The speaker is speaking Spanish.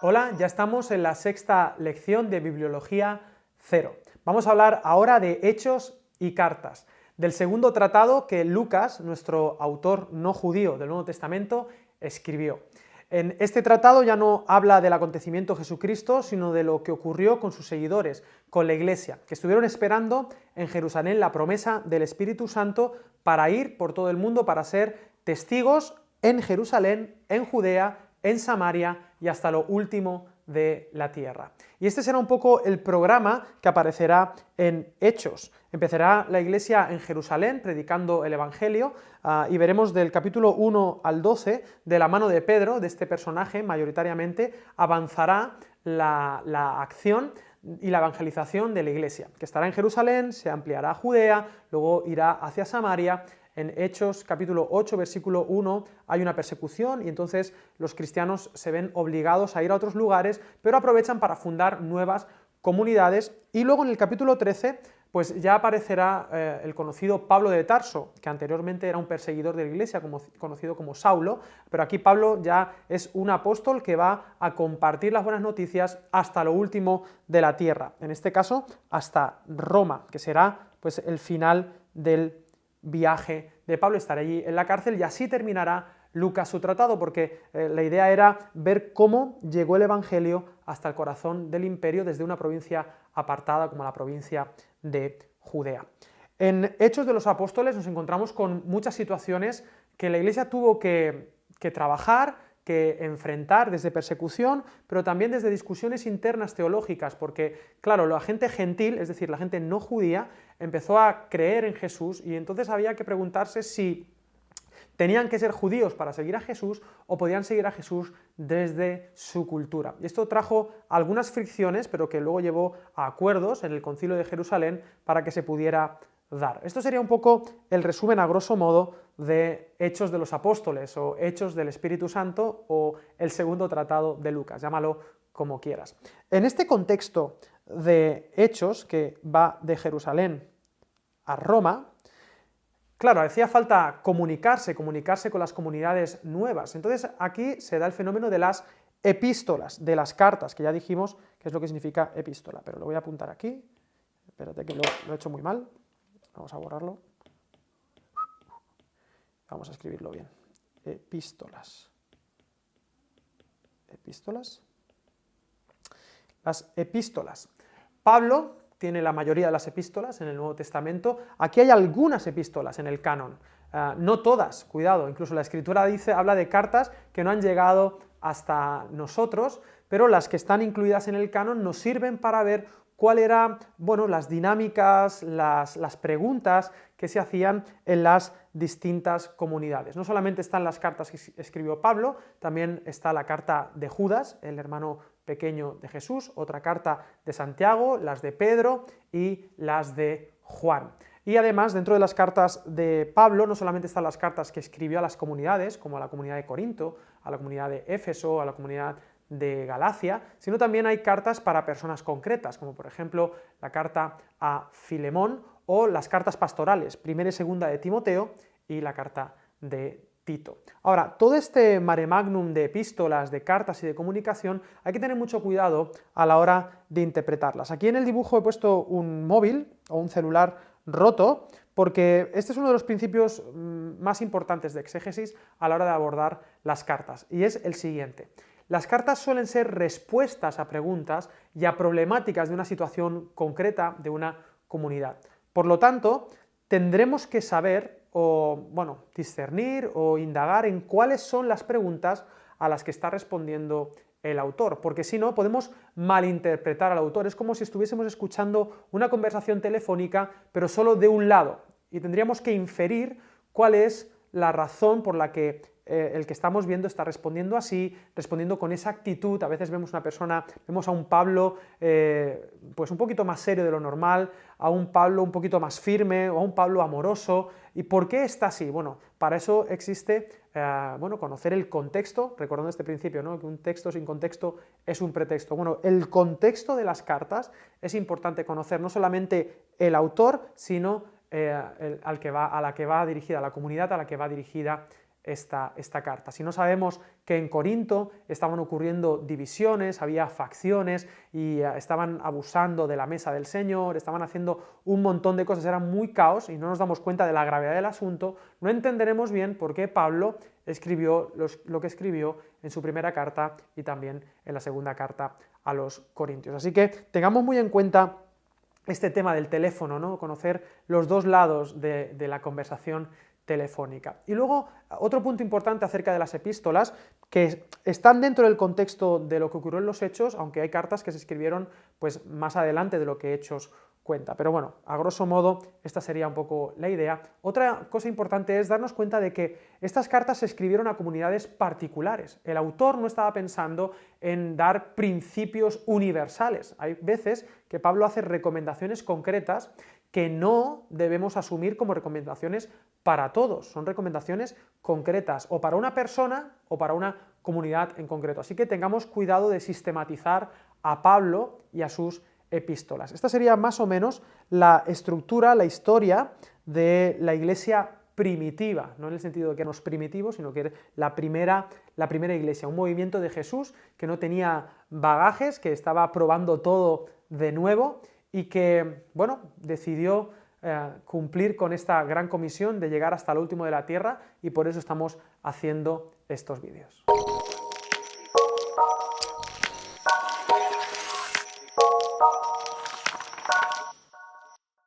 Hola, ya estamos en la sexta lección de Bibliología Cero. Vamos a hablar ahora de Hechos y Cartas, del segundo tratado que Lucas, nuestro autor no judío del Nuevo Testamento, escribió. En este tratado ya no habla del acontecimiento de Jesucristo, sino de lo que ocurrió con sus seguidores, con la Iglesia, que estuvieron esperando en Jerusalén la promesa del Espíritu Santo para ir por todo el mundo, para ser testigos en Jerusalén, en Judea, en Samaria y hasta lo último de la tierra. Y este será un poco el programa que aparecerá en Hechos. Empezará la iglesia en Jerusalén predicando el Evangelio y veremos del capítulo 1 al 12, de la mano de Pedro, de este personaje mayoritariamente, avanzará la acción y la evangelización de la iglesia, que estará en Jerusalén, se ampliará a Judea, luego irá hacia Samaria. En Hechos capítulo 8, versículo 1, hay una persecución y entonces los cristianos se ven obligados a ir a otros lugares, pero aprovechan para fundar nuevas comunidades. Y luego en el capítulo 13, pues ya aparecerá el conocido Pablo de Tarso, que anteriormente era un perseguidor de la iglesia, conocido como Saulo, pero aquí Pablo ya es un apóstol que va a compartir las buenas noticias hasta lo último de la tierra, en este caso hasta Roma, que será pues el final del viaje de Pablo, estará allí en la cárcel y así terminará Lucas su tratado, porque la idea era ver cómo llegó el Evangelio hasta el corazón del imperio desde una provincia apartada como la provincia de Judea. En Hechos de los Apóstoles nos encontramos con muchas situaciones que la Iglesia tuvo que trabajar, que enfrentar desde persecución, pero también desde discusiones internas teológicas, porque, claro, la gente gentil, es decir, la gente no judía, empezó a creer en Jesús y entonces había que preguntarse si tenían que ser judíos para seguir a Jesús o podían seguir a Jesús desde su cultura. Y esto trajo algunas fricciones, pero que luego llevó a acuerdos en el Concilio de Jerusalén para que se pudiera dar. Esto sería un poco el resumen a grosso modo de Hechos de los Apóstoles o Hechos del Espíritu Santo o el segundo tratado de Lucas, llámalo como quieras. En este contexto de Hechos, que va de Jerusalén a Roma, claro, hacía falta comunicarse con las comunidades nuevas. Entonces aquí se da el fenómeno de las epístolas, de las cartas, que ya dijimos qué es lo que significa epístola, pero lo voy a apuntar aquí. Espérate que lo he hecho muy mal. Vamos a borrarlo. Vamos a escribirlo bien. Epístolas. Epístolas. Las epístolas. Pablo tiene la mayoría de las epístolas en el Nuevo Testamento. Aquí hay algunas epístolas en el canon. No todas, cuidado. Incluso la Escritura habla de cartas que no han llegado hasta nosotros, pero las que están incluidas en el canon nos sirven para ver cuáles eran, las dinámicas, las preguntas que se hacían en las distintas comunidades. No solamente están las cartas que escribió Pablo, también está la carta de Judas, el hermano pequeño de Jesús, otra carta de Santiago, las de Pedro y las de Juan. Y además, dentro de las cartas de Pablo, no solamente están las cartas que escribió a las comunidades, como a la comunidad de Corinto, a la comunidad de Éfeso, a la comunidad de Galacia, sino también hay cartas para personas concretas, como por ejemplo la carta a Filemón o las cartas pastorales, primera y segunda de Timoteo y la carta de Tito. Ahora, todo este mare magnum de epístolas, de cartas y de comunicación, hay que tener mucho cuidado a la hora de interpretarlas. Aquí en el dibujo he puesto un móvil o un celular roto, porque este es uno de los principios más importantes de exégesis a la hora de abordar las cartas, y es el siguiente. Las cartas suelen ser respuestas a preguntas y a problemáticas de una situación concreta de una comunidad. Por lo tanto, tendremos que saber discernir o indagar en cuáles son las preguntas a las que está respondiendo el autor, porque si no podemos malinterpretar al autor. Es como si estuviésemos escuchando una conversación telefónica, pero solo de un lado, y tendríamos que inferir cuál es la razón por la que el que estamos viendo está respondiendo así, respondiendo con esa actitud. A veces vemos a un Pablo pues un poquito más serio de lo normal, a un Pablo un poquito más firme, o a un Pablo amoroso. ¿Y por qué está así? Bueno, para eso existe conocer el contexto, recordando este principio, ¿no? Que un texto sin contexto es un pretexto. Bueno, el contexto de las cartas es importante conocer, no solamente el autor, sino a la que va dirigida, la comunidad a la que va dirigida esta carta. Si no sabemos que en Corinto estaban ocurriendo divisiones, había facciones y estaban abusando de la mesa del Señor, estaban haciendo un montón de cosas, era muy caos y no nos damos cuenta de la gravedad del asunto, no entenderemos bien por qué Pablo escribió lo que escribió en su primera carta y también en la segunda carta a los Corintios. Así que tengamos muy en cuenta este tema del teléfono, ¿no? Conocer los dos lados de la conversación telefónica. Y luego, otro punto importante acerca de las epístolas, que están dentro del contexto de lo que ocurrió en los Hechos, aunque hay cartas que se escribieron pues, más adelante de lo que Hechos cuenta. Pero bueno, a grosso modo, esta sería un poco la idea. Otra cosa importante es darnos cuenta de que estas cartas se escribieron a comunidades particulares. El autor no estaba pensando en dar principios universales. Hay veces que Pablo hace recomendaciones concretas que no debemos asumir como recomendaciones para todos, son recomendaciones concretas o para una persona o para una comunidad en concreto. Así que tengamos cuidado de sistematizar a Pablo y a sus epístolas. Esta sería más o menos la estructura, la historia de la iglesia primitiva, no en el sentido de que éramos primitivos, sino que era la primera iglesia, un movimiento de Jesús que no tenía bagajes, que estaba probando todo de nuevo y que, bueno, decidió cumplir con esta gran comisión de llegar hasta lo último de la tierra y por eso estamos haciendo estos vídeos.